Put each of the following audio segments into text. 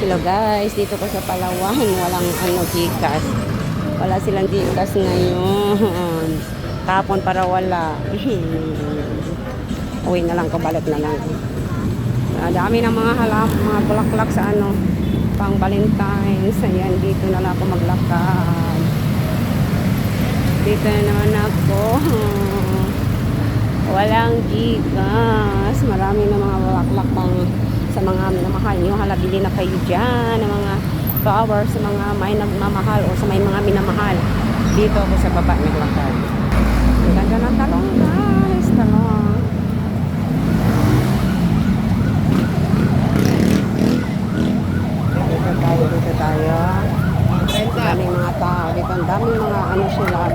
Hello guys, dito ko sa Palawan, walang Gcash. Wala silang Gcash ngayon. Tapon para wala. Uwi na lang ko, balik na lang. Dami ng mga mga bulaklak sa pang Valentine's. Ayan, dito na lang ako maglakad. Dito na naman ako. Walang Gcash. Marami na mga bulaklak pang sa mga minamahal nyo. Hala, bili na kayo dyan ng mga flowers sa mga may nagmamahal o sa may mga minamahal. Dito ako sa baba naglakad. Ang ganda ng talong guys, talong. Dito tayo. Daming mga tao dito. Ang daming mga sila.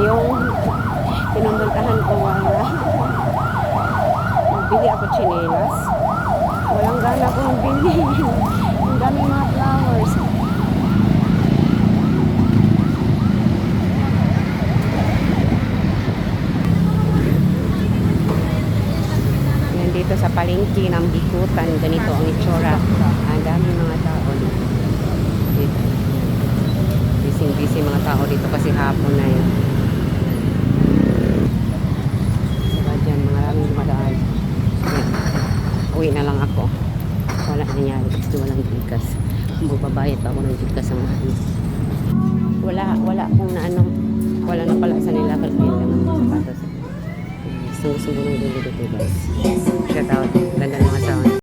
Yung pinumuntahan ko wala. Bili ako chinelas. Walang gana akong bili. Ang daming mga flowers. Yan dito sa palengke ng Bikutan. Ganito ang itsura. Ang daming mga tao dito. Busy mga tao dito kasi hapon na yun. Maraming dumadaan. Uwi na lang ako. Wala nangyari kasi walang Gcash. Magbabayad pa ako ng Gcash sa mga wala akong wala na pala sa nila kasi lang ang sapatos. Sungguh-sungguh ng dulo dito guys. Shout out. Ganda ng asawa.